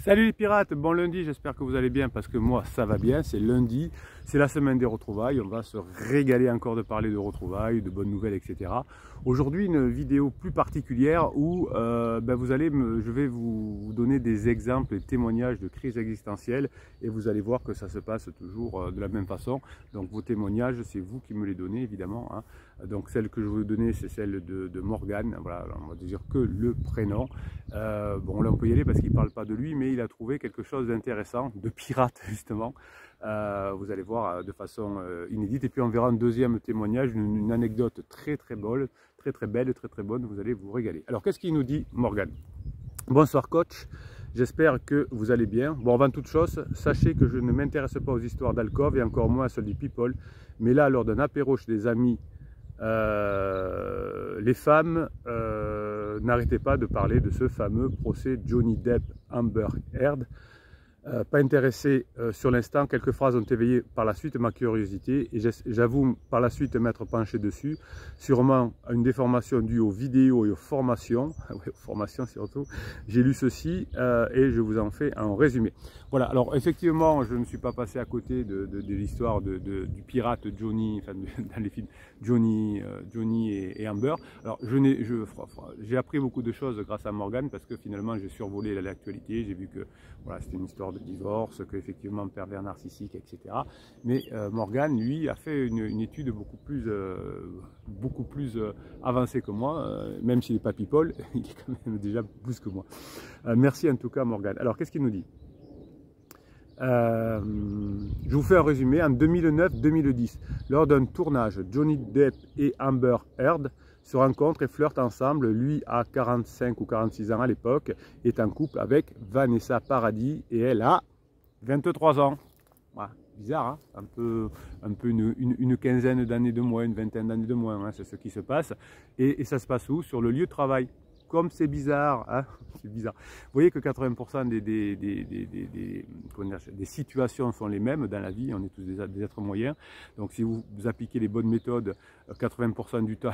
Salut les pirates, bon lundi, j'espère que vous allez bien parce que moi ça va bien, c'est lundi, c'est la semaine des retrouvailles, on va se régaler encore de parler de retrouvailles, de bonnes nouvelles, etc. Aujourd'hui une vidéo plus particulière où je vais vous donner des exemples et témoignages de crise existentielle et vous allez voir que ça se passe toujours de la même façon. Donc vos témoignages, c'est vous qui me les donnez évidemment, hein. Donc celle que je vais vous donner c'est celle de Morgan, voilà, on va dire que le prénom. Bon là on peut y aller parce qu'il ne parle pas de lui, mais il a trouvé quelque chose d'intéressant, de pirate justement. Vous allez voir de façon inédite. Et puis on verra un deuxième témoignage, une anecdote très belle, très bonne, vous allez vous régaler. Alors qu'est-ce qu'il nous dit Morgan? Bonsoir coach, j'espère que vous allez bien. Bon, avant toute chose, sachez que je ne m'intéresse pas aux histoires d'alcôve et encore moins à celles du people. Mais là, lors d'un apéro chez des amis, les femmes n'arrêtaient pas de parler de ce fameux procès Johnny Depp Amber Heard. Pas intéressé sur l'instant, quelques phrases ont éveillé par la suite ma curiosité et j'avoue par la suite m'être penché dessus, sûrement à une déformation due aux vidéos et aux formations, aux formations surtout. J'ai lu ceci et je vous en fais un résumé. Voilà, alors effectivement je ne suis pas passé à côté de l'histoire du pirate Johnny, enfin dans les films Johnny et Amber. Alors j'ai appris beaucoup de choses grâce à Morgan parce que finalement j'ai survolé l'actualité, j'ai vu que voilà, c'était une histoire de divorce, qu'effectivement pervers narcissique, etc. Mais Morgan, lui, a fait une étude beaucoup plus avancée que moi, même s'il n'est pas people, il est quand même déjà plus que moi. Merci en tout cas Morgan. Alors qu'est-ce qu'il nous dit? Je vous fais un résumé. En 2009-2010, lors d'un tournage, Johnny Depp et Amber Heard se rencontrent et flirtent ensemble. Lui a 45 ou 46 ans à l'époque, est en couple avec Vanessa Paradis et elle a 23 ans. Voilà. Bizarre, hein, un peu une quinzaine d'années de moins, une vingtaine d'années de moins, hein, c'est ce qui se passe. Et ça se passe où? Sur le lieu de travail. Comme c'est bizarre, hein, c'est bizarre. Vous voyez que 80% des situations sont les mêmes dans la vie, on est tous des êtres moyens. Donc si vous appliquez les bonnes méthodes, 80% du temps,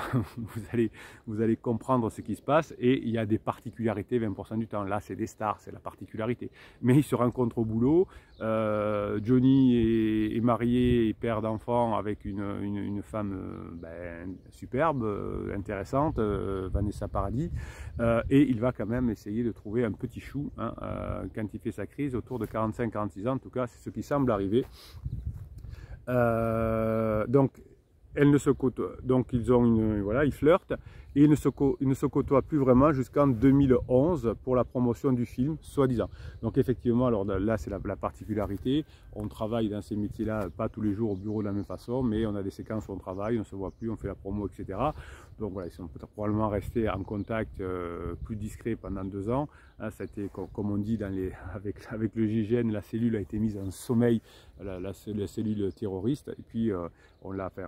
vous allez comprendre ce qui se passe. Et il y a des particularités 20% du temps. Là, c'est des stars, c'est la particularité. Mais ils se rencontrent au boulot. Johnny est marié et père d'enfants avec une femme superbe, intéressante, Vanessa Paradis. Et il va quand même essayer de trouver un petit chou hein, quand il fait sa crise autour de 45-46 ans, en tout cas c'est ce qui semble arriver. Donc elles ne se côtoient, donc ils flirtent et ils ne se côtoient plus vraiment jusqu'en 2011 pour la promotion du film, soi-disant. Donc effectivement, alors là c'est la particularité, on travaille dans ces métiers-là, pas tous les jours au bureau de la même façon, mais on a des séquences où on travaille, on ne se voit plus, on fait la promo, etc. Donc voilà, ils sont probablement restés en contact plus discret pendant 2 ans. Hein, ça a été, comme on dit avec le GIGN, la cellule a été mise en sommeil, la cellule terroriste, et puis on l'a fait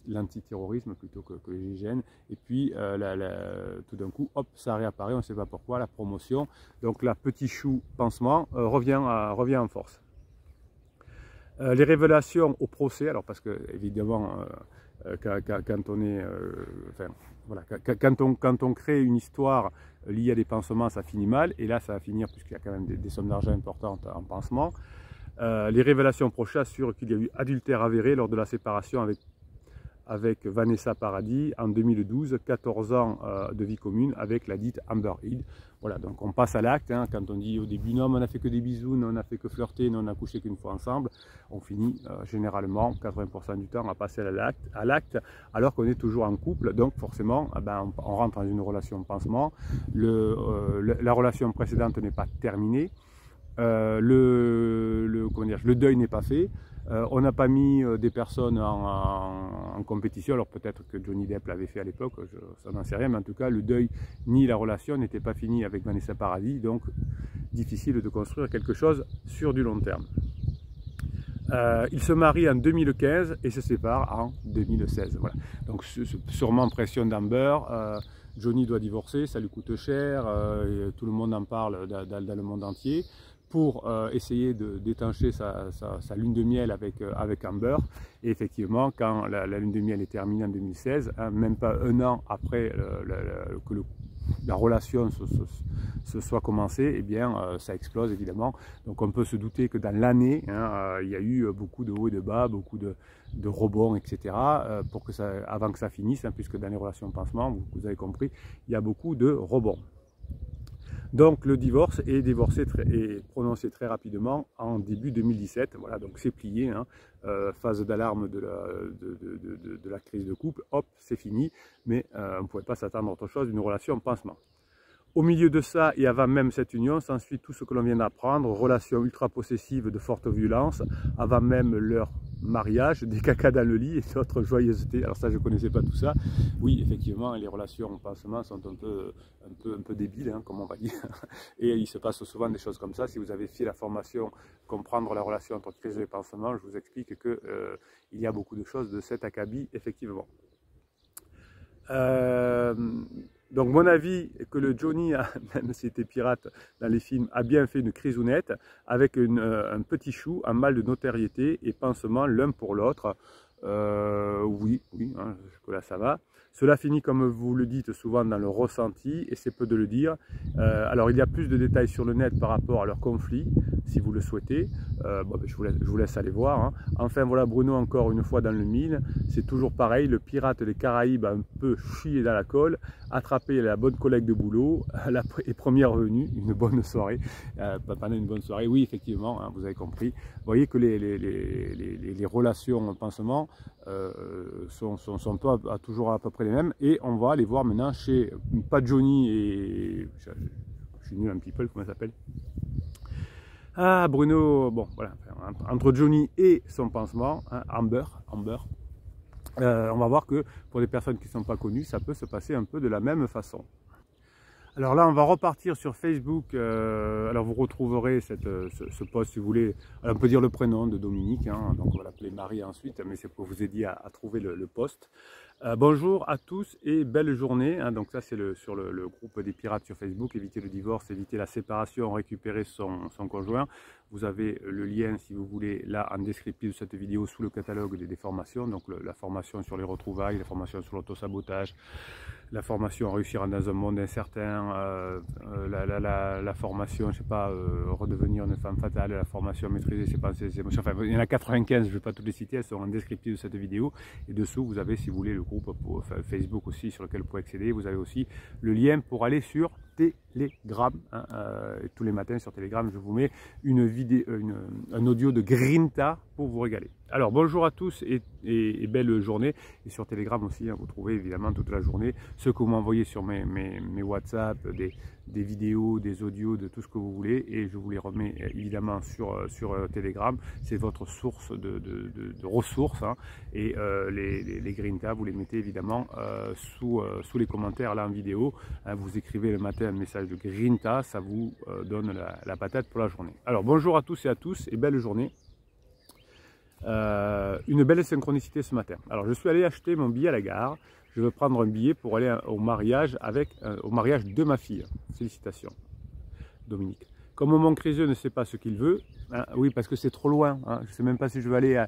l'antiterrorisme plutôt que le GIGN, et puis tout d'un coup, hop, ça réapparaît, on ne sait pas pourquoi, la promotion. Donc là, petit chou pansement revient en force. Les révélations au procès, alors parce que évidemment, quand on est, quand on crée une histoire liée à des pansements, ça finit mal, et là ça va finir puisqu'il y a quand même des sommes d'argent importantes en pansement. Les révélations au procès assurent qu'il y a eu adultère avéré lors de la séparation avec Vanessa Paradis en 2012, 14 ans de vie commune avec la dite Amber Heard. Voilà, donc on passe à l'acte, hein, quand on dit au début non, on n'a fait que des bisous, non, on n'a fait que flirter, non, on n'a couché qu'une fois ensemble, on finit généralement 80% du temps à passer à l'acte, alors qu'on est toujours en couple, donc forcément on rentre dans une relation pansement, la relation précédente n'est pas terminée, le deuil n'est pas fait. On n'a pas mis des personnes en compétition, alors peut-être que Johnny Depp l'avait fait à l'époque, ça n'en sais rien, mais en tout cas le deuil ni la relation n'était pas fini avec Vanessa Paradis, donc difficile de construire quelque chose sur du long terme. Ils se marient en 2015 et se séparent en 2016. Voilà. Donc sûrement pression d'Amber, Johnny doit divorcer, ça lui coûte cher, tout le monde en parle dans le monde entier. Pour essayer d'étancher sa lune de miel avec Amber. Et effectivement, quand la lune de miel est terminée en 2016, hein, même pas un an après que la relation se soit commencée, eh bien ça explose évidemment. Donc on peut se douter que dans l'année, hein, il y a eu beaucoup de hauts et de bas, beaucoup de rebonds, etc. Avant que ça finisse, hein, puisque dans les relations pansement, vous avez compris, il y a beaucoup de rebonds. Donc le divorce est prononcé très rapidement en début 2017. Voilà, donc c'est plié, hein. Phase d'alarme de la crise de couple, hop, c'est fini. Mais on ne pouvait pas s'attendre à autre chose d'une relation pansement. Au milieu de ça et avant même cette union, s'ensuit tout ce que l'on vient d'apprendre, relations ultra possessives de forte violence, avant même leur mariage, des cacas dans le lit et d'autres joyeusetés. Alors ça, je ne connaissais pas tout ça. Oui, effectivement, les relations en pansement sont un peu débiles, hein, comme on va dire. Et il se passe souvent des choses comme ça. Si vous avez fait la formation Comprendre la relation entre crise et pansement, je vous explique qu'il y a beaucoup de choses de cet acabit, effectivement. Donc mon avis est que le Johnny, même s'il était pirate dans les films, a bien fait une crisounette avec un petit chou, un mal de notoriété et pansement l'un pour l'autre. Oui, hein, jusque-là ça va. Cela finit, comme vous le dites souvent, dans le ressenti, et c'est peu de le dire. Alors il y a plus de détails sur le net par rapport à leur conflit, si vous le souhaitez. Bon, ben, je vous laisse aller voir, hein. Enfin voilà, Bruno encore une fois dans le mille. C'est toujours pareil, le pirate des Caraïbes a un peu chié dans la colle, attrapé la bonne collègue de boulot, et première venue, une bonne soirée. Pendant une bonne soirée, oui effectivement, hein, vous avez compris. Vous voyez que les relations en pansement sont toujours à peu près les mêmes, et on va aller voir maintenant chez, pas Johnny et, je suis nul un petit peu, comment ça s'appelle, Bruno, bon voilà, entre Johnny et son pansement, hein, Amber, on va voir que pour des personnes qui ne sont pas connues, ça peut se passer un peu de la même façon. Alors là, on va repartir sur Facebook. Alors vous retrouverez ce post si vous voulez. Alors on peut dire le prénom de Dominique, hein, donc on va l'appeler Marie ensuite, mais c'est pour vous aider à trouver le post. Bonjour à tous et belle journée, hein, donc ça c'est sur le groupe des pirates sur Facebook. Éviter le divorce, éviter la séparation, récupérer son conjoint. Vous avez le lien si vous voulez là en descriptif de cette vidéo sous le catalogue des formations, donc la formation sur les retrouvailles, la formation sur l'autosabotage, la formation réussir dans un monde incertain, la formation, je sais pas, redevenir une femme fatale, la formation maîtriser ses pensées, ses émotions, enfin il y en a 95, je ne vais pas toutes les citer, elles sont en descriptif de cette vidéo, et dessous vous avez si vous voulez le groupe Facebook aussi sur lequel vous pouvez accéder, vous avez aussi le lien pour aller sur Telegram, hein, tous les matins sur Telegram je vous mets une vidéo, un audio de Grinta pour vous régaler. Alors bonjour à tous et belle journée, et sur Telegram aussi, hein, vous trouvez évidemment toute la journée ce que vous m'envoyez sur mes WhatsApp, des vidéos, des audios, de tout ce que vous voulez, et je vous les remets évidemment sur Telegram. C'est votre source de ressources, hein, et les Grinta vous les mettez évidemment sous les commentaires là en vidéo, hein, vous écrivez le matin un message de Grinta, ça vous donne la patate pour la journée. Alors bonjour à tous et belle journée. Une belle synchronicité ce matin. Alors je suis allé acheter mon billet à la gare. Je veux prendre un billet pour aller au mariage de ma fille. Félicitations Dominique. Comme mon criseux ne sait pas ce qu'il veut, hein, oui parce que c'est trop loin, hein, je ne sais même pas si je veux aller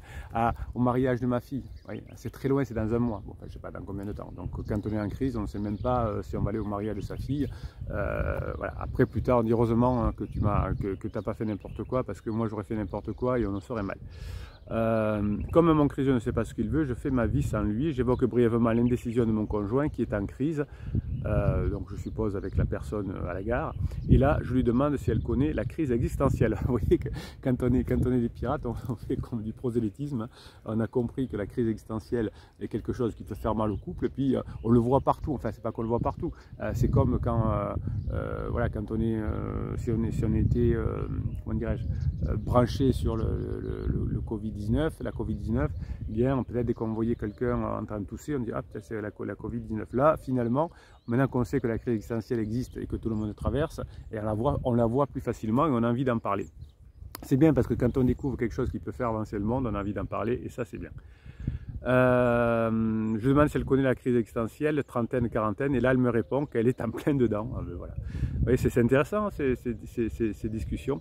au mariage de ma fille. Oui, c'est très loin, c'est dans un mois, bon, enfin, je ne sais pas dans combien de temps. Donc quand on est en crise, on ne sait même pas si on va aller au mariage de sa fille. Voilà. Après plus tard on dit heureusement, hein, que tu n'as pas fait n'importe quoi, parce que moi j'aurais fait n'importe quoi et on en serait mal. Comme mon criseux ne sait pas ce qu'il veut, je fais ma vie sans lui. J'évoque brièvement l'indécision de mon conjoint qui est en crise, donc je suppose avec la personne à la gare, et là je lui demande si elle connaît la crise existentielle. Vous voyez que quand on est des pirates, on fait comme du prosélytisme, on a compris que la crise existentielle est quelque chose qui peut faire mal au couple, et puis on le voit partout, enfin c'est pas qu'on le voit partout, c'est comme quand, voilà, quand on est, si on était, comment dirais-je, branché sur le Covid-19, la Covid-19, eh bien peut-être dès qu'on voyait quelqu'un en train de tousser, on dit ah peut-être c'est la Covid-19. Là finalement, maintenant qu'on sait que la crise existentielle existe et que tout le monde traverse, et on la voit plus facilement et on a envie d'en parler. C'est bien parce que quand on découvre quelque chose qui peut faire avancer le monde, on a envie d'en parler, et ça c'est bien. Je demande si elle connaît la crise existentielle, trentaine, quarantaine, et là elle me répond qu'elle est en plein dedans. Ah ben voilà. Vous voyez, c'est intéressant ces discussions.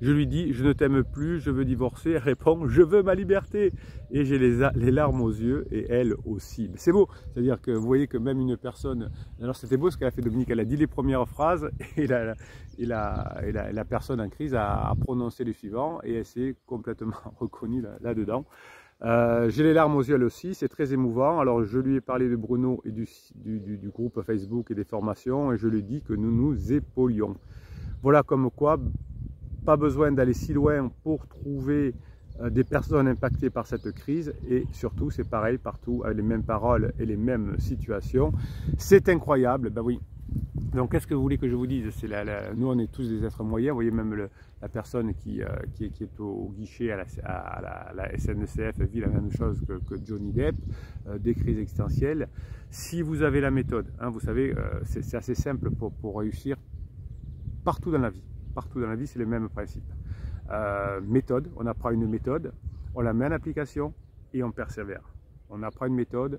Je lui dis, je ne t'aime plus, je veux divorcer. Elle répond, je veux ma liberté. Et j'ai les larmes aux yeux, et elle aussi. C'est beau, c'est-à-dire que vous voyez que même une personne, alors c'était beau ce qu'elle a fait Dominique, elle a dit les premières phrases, et la personne en crise a prononcé les suivants, et elle s'est complètement reconnue là-dedans. J'ai les larmes aux yeux elle aussi, c'est très émouvant. Alors je lui ai parlé de Bruno et du groupe Facebook et des formations, et je lui ai dit que nous nous épaulions. Voilà comme quoi, pas besoin d'aller si loin pour trouver des personnes impactées par cette crise, et surtout c'est pareil partout avec les mêmes paroles et les mêmes situations. C'est incroyable, ben oui. Donc qu'est-ce que vous voulez que je vous dise? Nous on est tous des êtres moyens, vous voyez même la personne qui est au guichet à la SNCF vit la même chose que Johnny Depp, des crises existentielles. Si vous avez la méthode, hein, vous savez, c'est assez simple pour réussir partout dans la vie. Partout dans la vie, c'est le même principe. Méthode, on apprend une méthode, on la met en application et on persévère. On apprend une méthode,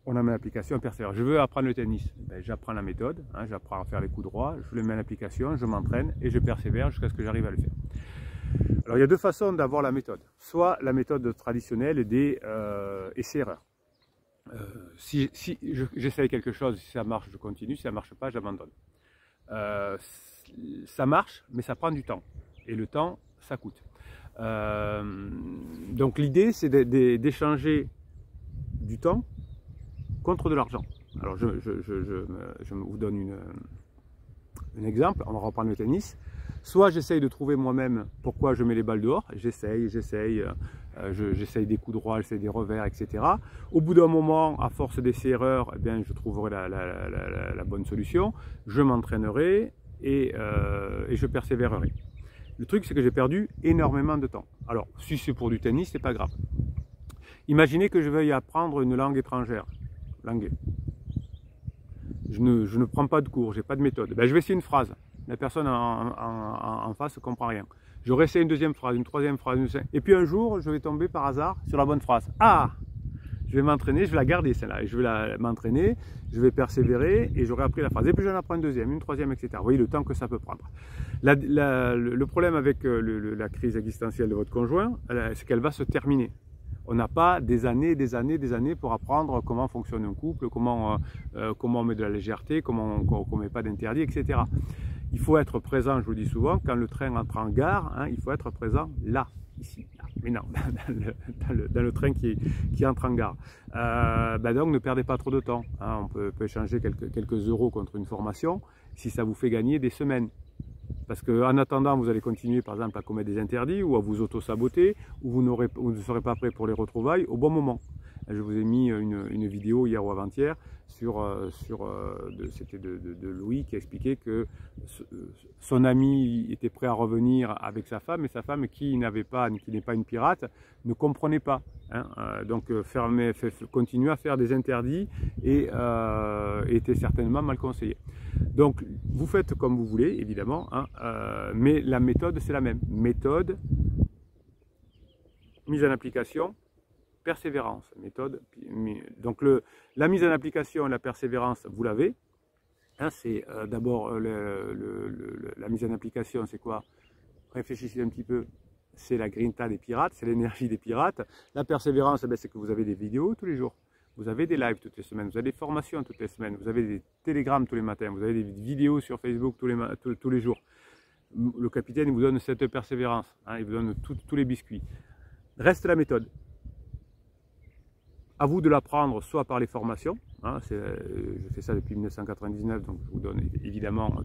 on la met en application, on persévère. Je veux apprendre le tennis, ben, j'apprends la méthode, hein, j'apprends à faire les coups droits, je le mets en application, je m'entraîne et je persévère jusqu'à ce que j'arrive à le faire. Alors il y a deux façons d'avoir la méthode. Soit la méthode traditionnelle des essais-erreurs. Si j'essaye quelque chose, si ça marche, je continue, si ça ne marche pas, j'abandonne. Ça marche, mais ça prend du temps. Et le temps, ça coûte. Donc l'idée, c'est d'échanger du temps contre de l'argent. Alors je vous donne un exemple, on va reprendre le tennis. Soit j'essaye de trouver moi-même pourquoi je mets les balles dehors, j'essaye des coups droits, j'essaye des revers, etc. Au bout d'un moment, à force d'essais-erreurs, eh bien, je trouverai la bonne solution, je m'entraînerai et je persévérerai. Le truc, c'est que j'ai perdu énormément de temps. Alors, si c'est pour du tennis, c'est pas grave. Imaginez que je veuille apprendre une langue étrangère, l'anglais. Je ne prends pas de cours, j'ai pas de méthode. Ben, je vais essayer une phrase. La personne en face ne comprend rien. Je réessaye une deuxième phrase, une troisième phrase, et puis un jour, je vais tomber par hasard sur la bonne phrase. Ah! Je vais m'entraîner, je vais la garder celle-là, je vais m'entraîner, je vais persévérer, et j'aurai appris la phrase. Et puis j'en apprends une deuxième, une troisième, etc. Vous voyez le temps que ça peut prendre. Le problème avec la crise existentielle de votre conjoint, c'est qu'elle va se terminer. On n'a pas des années pour apprendre comment fonctionne un couple, comment on met de la légèreté, comment on ne met pas d'interdit, etc. Il faut être présent, je vous le dis souvent, quand le train entre en gare, hein, il faut être présent là, ici, là. Mais non, dans le train qui entre en gare. Donc ne perdez pas trop de temps. Hein. On peut échanger quelques euros contre une formation si ça vous fait gagner des semaines. Parce qu'en attendant, vous allez continuer par exemple à commettre des interdits ou à vous auto-saboter, ou vous ne serez pas prêt pour les retrouvailles au bon moment. Je vous ai mis une vidéo hier ou avant-hier c'était de Louis qui expliquait que son ami était prêt à revenir avec sa femme, et sa femme qui n'est pas une pirate ne comprenait pas. Hein, donc continuer à faire des interdits et était certainement mal conseillé. Donc vous faites comme vous voulez évidemment, hein, mais la méthode c'est la même. Méthode, mise en application, persévérance, méthode. Donc la mise en application et la persévérance, vous l'avez. Hein, c'est d'abord la mise en application, c'est quoi? Réfléchissez un petit peu. C'est la grinta des pirates, c'est l'énergie des pirates. La persévérance, c'est que vous avez des vidéos tous les jours. Vous avez des lives toutes les semaines, vous avez des formations toutes les semaines, vous avez des télégrammes tous les matins, vous avez des vidéos sur Facebook tous les jours. Le capitaine il vous donne cette persévérance, hein, il vous donne tous les biscuits. Reste la méthode. À vous de l'apprendre soit par les formations, hein, je fais ça depuis 1999, donc je vous donne évidemment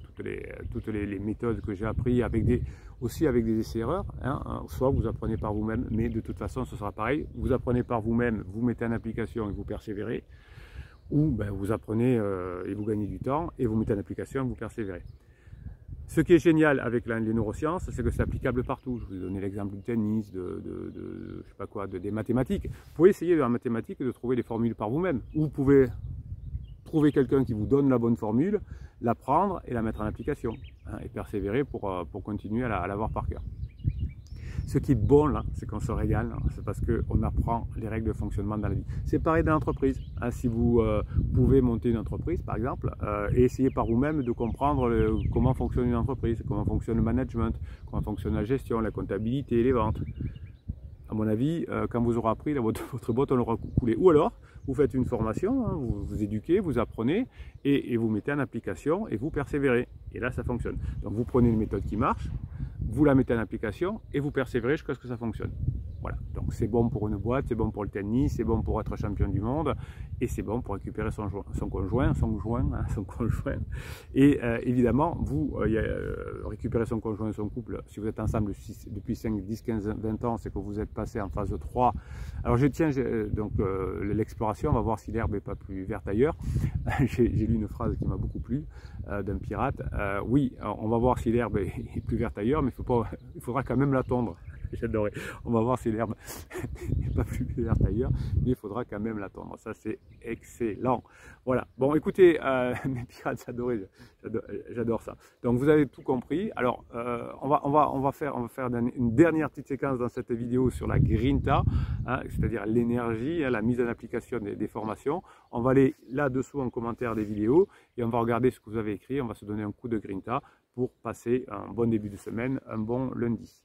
toutes les méthodes que j'ai apprises, aussi avec des essais-erreurs, hein, soit vous apprenez par vous-même, mais de toute façon ce sera pareil, vous apprenez par vous-même, vous mettez en application et vous persévérez, ou ben, vous apprenez et vous gagnez du temps, et vous mettez en application et vous persévérez. Ce qui est génial avec les neurosciences, c'est que c'est applicable partout. Je vous ai donné l'exemple du tennis, je sais pas quoi, des mathématiques. Vous pouvez essayer dans la mathématique de trouver des formules par vous-même. Ou vous pouvez trouver quelqu'un qui vous donne la bonne formule, la prendre et la mettre en application. Hein, et persévérer pour continuer à l'avoir par cœur. Ce qui est bon là, c'est qu'on se régale, c'est parce qu'on apprend les règles de fonctionnement dans la vie. C'est pareil dans l'entreprise. Hein, si vous pouvez monter une entreprise, par exemple, et essayer par vous-même de comprendre comment fonctionne une entreprise, comment fonctionne le management, comment fonctionne la gestion, la comptabilité, les ventes. À mon avis, quand vous aurez appris, votre boîte on l'aura coulé. Ou alors, vous faites une formation, hein, vous vous éduquez, vous apprenez, et vous mettez en application, et vous persévérez. Et là, ça fonctionne. Donc, vous prenez une méthode qui marche, vous la mettez en application, et vous persévérez jusqu'à ce que ça fonctionne. Voilà. Donc, c'est bon pour une boîte, c'est bon pour le tennis, c'est bon pour être champion du monde, et c'est bon pour récupérer son conjoint. Et évidemment, vous récupérer son conjoint, son couple, si vous êtes ensemble depuis 5, 10, 15, 20 ans, c'est que vous êtes passé en phase 3. Alors, donc l'exploration, on va voir si l'herbe n'est pas plus verte ailleurs. J'ai lu une phrase qui m'a beaucoup plu d'un pirate. Oui, on va voir si l'herbe est plus verte ailleurs, mais il faudra quand même la tondre. J'adorais. On va voir si l'herbe n'est pas plus verte ailleurs, mais il faudra quand même l'attendre. Ça, c'est excellent. Voilà. Bon, écoutez, mes pirates, j'adore ça. Donc, vous avez tout compris. Alors, on va faire une dernière petite séquence dans cette vidéo sur la Grinta, hein, c'est-à-dire l'énergie, hein, la mise en application des formations. On va aller là-dessous en commentaire des vidéos et on va regarder ce que vous avez écrit. On va se donner un coup de Grinta pour passer un bon début de semaine, un bon lundi.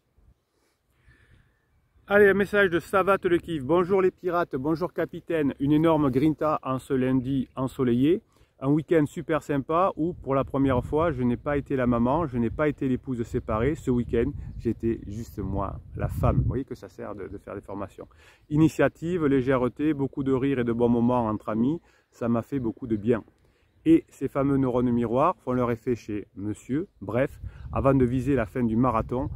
Allez, un message de Savat le Kiff. Bonjour les pirates, bonjour capitaine. Une énorme grinta en ce lundi ensoleillé. Un week-end super sympa où pour la première fois je n'ai pas été la maman, je n'ai pas été l'épouse séparée. Ce week-end j'étais juste moi, la femme. Vous voyez que ça sert de faire des formations. Initiative, légèreté, beaucoup de rire et de bons moments entre amis. Ça m'a fait beaucoup de bien. Et ces fameux neurones miroirs font leur effet chez monsieur. Bref, avant de viser la fin du marathon,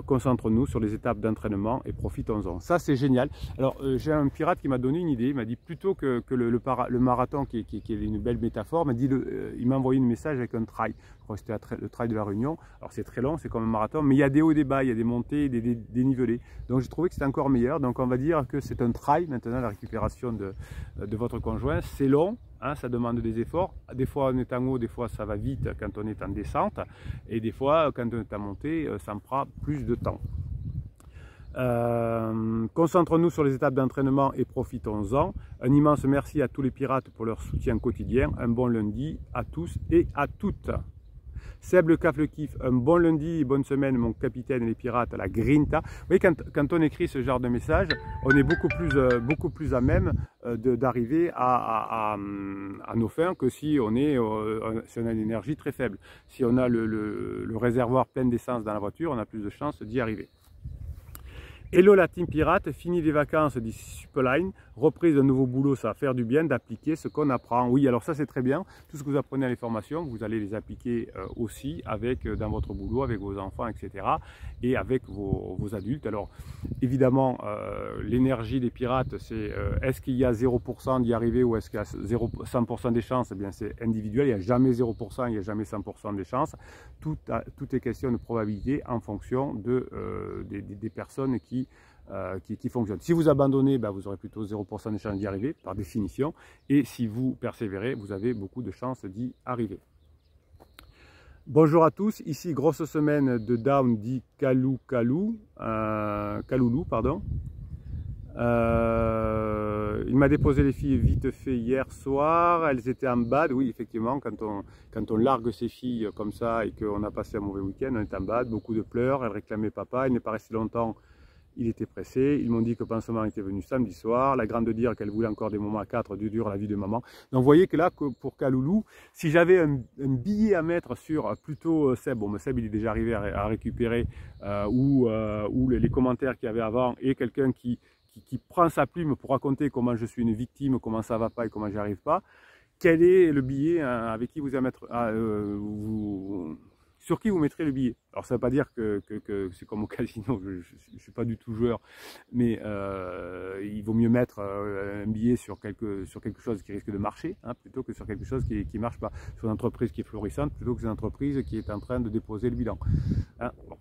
concentrons-nous sur les étapes d'entraînement et profitons-en. Ça, c'est génial. Alors, j'ai un pirate qui m'a donné une idée. Il m'a dit plutôt que le marathon, qui est une belle métaphore, il m'a envoyé un message avec un trail. Je crois que c'était le trail de la Réunion. Alors, c'est très long, c'est comme un marathon, mais il y a des hauts et des bas, il y a des montées, des dénivelés. Donc, j'ai trouvé que c'était encore meilleur. Donc, on va dire que c'est un trail maintenant, la récupération de votre conjoint. C'est long. Hein, ça demande des efforts. Des fois on est en haut, des fois ça va vite quand on est en descente. Et des fois quand on est en montée, ça me prend plus de temps. Concentrons-nous sur les étapes d'entraînement et profitons-en. Un immense merci à tous les pirates pour leur soutien quotidien. Un bon lundi à tous et à toutes. Seb le Caf le Kiff, un bon lundi et bonne semaine mon capitaine et les pirates à la Grinta. Vous voyez, quand on écrit ce genre de message, on est beaucoup plus à même d'arriver à nos fins que si on a une énergie très faible. Si on a le réservoir plein d'essence dans la voiture, on a plus de chances d'y arriver. Hello la team pirate, fini les vacances d'ici Superline, reprise d'un nouveau boulot, ça va faire du bien d'appliquer ce qu'on apprend. Oui, alors ça c'est très bien, tout ce que vous apprenez à les formations, vous allez les appliquer aussi dans votre boulot, avec vos enfants, etc. et avec vos adultes. Alors évidemment, l'énergie des pirates, c'est est-ce qu'il y a 0% d'y arriver ou est-ce qu'il y a 100% des chances? Eh bien c'est individuel, il n'y a jamais 0%, il n'y a jamais 100% des chances. Tout est question de probabilité en fonction des personnes qui fonctionnent. Si vous abandonnez, vous aurez plutôt 0% de chances d'y arriver, par définition. Et si vous persévérez, vous avez beaucoup de chances d'y arriver. Bonjour à tous, ici grosse semaine de down dit Kaloulou, pardon. Il m'a déposé les filles vite fait hier soir, elles étaient en bad. Oui, effectivement, quand on largue ses filles comme ça et qu'on a passé un mauvais week-end, on est en bad, beaucoup de pleurs, elles réclamaient papa, il n'est pas resté longtemps, il était pressé, ils m'ont dit que le pansement était venu samedi soir, la grande dire qu'elle voulait encore des moments à 4 du dur la vie de maman. Donc vous voyez que là, pour Kaloulou, si j'avais un billet à mettre sur plutôt Seb, bon Seb il est déjà arrivé à récupérer, ou les commentaires qu'il y avait avant, et quelqu'un qui prend sa plume pour raconter comment je suis une victime, comment ça va pas et comment j'y arrive pas, quel est le billet avec qui vous allez mettre, sur qui vous mettrez le billet? Alors ça ne veut pas dire que c'est comme au casino, je ne suis pas du tout joueur, mais il vaut mieux mettre un billet sur quelque chose qui risque de marcher, hein, plutôt que sur quelque chose qui ne marche pas, sur une entreprise qui est florissante, plutôt que sur une entreprise qui est en train de déposer le bilan. Hein, bon.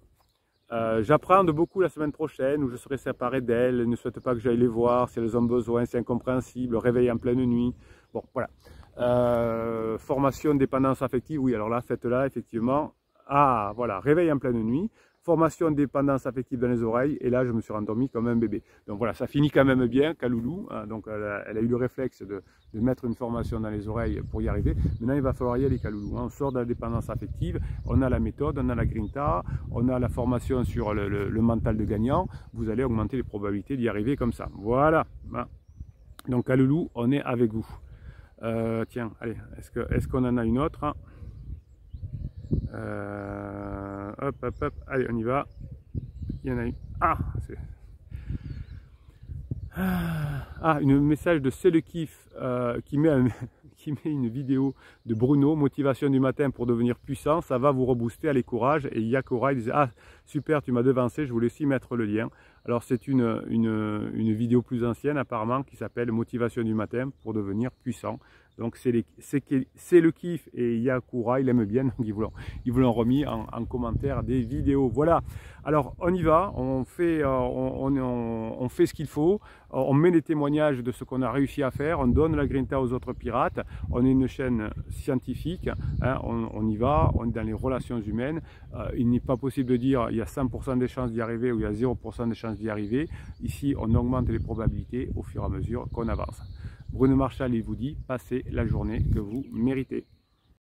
J'apprends de beaucoup la semaine prochaine où je serai séparé d'elles, elles ne souhaitent pas que j'aille les voir, si elles ont besoin, c'est incompréhensible, réveil en pleine nuit. Bon, voilà. Formation, dépendance affective, oui, alors là, faites-la, effectivement. Ah, voilà, réveil en pleine nuit. formation de dépendance affective dans les oreilles, et là je me suis rendormi comme un bébé. Donc voilà, ça finit quand même bien, Kaloulou, hein, donc elle a eu le réflexe de mettre une formation dans les oreilles pour y arriver. Maintenant il va falloir y aller, Kaloulou, hein. On sort de la dépendance affective, on a la méthode, on a la grinta, on a la formation sur le mental de gagnant, vous allez augmenter les probabilités d'y arriver comme ça. Voilà, hein. Donc Kaloulou, on est avec vous. Tiens, allez, est-ce qu'on en a une autre, hein? Hop, hop, hop, allez, on y va. Il y en a une. Un message de C'est le kiff qui met une vidéo de Bruno, motivation du matin pour devenir puissant, ça va vous rebooster, allez courage. Et Yakora, il disait, ah super, tu m'as devancé, je voulais aussi mettre le lien. Alors c'est une vidéo plus ancienne apparemment qui s'appelle motivation du matin pour devenir puissant. Donc c'est le kiff et Yakura, il aime bien, donc ils vous l'ont remis en commentaire des vidéos. Voilà, alors on y va, on fait ce qu'il faut, on met les témoignages de ce qu'on a réussi à faire, on donne la grinta aux autres pirates, on est une chaîne scientifique, hein, on y va, on est dans les relations humaines, il n'est pas possible de dire il y a 100% des chances d'y arriver ou il y a 0% des chances d'y arriver. Ici on augmente les probabilités au fur et à mesure qu'on avance. Bruno Marchal, il vous dit, passez la journée que vous méritez.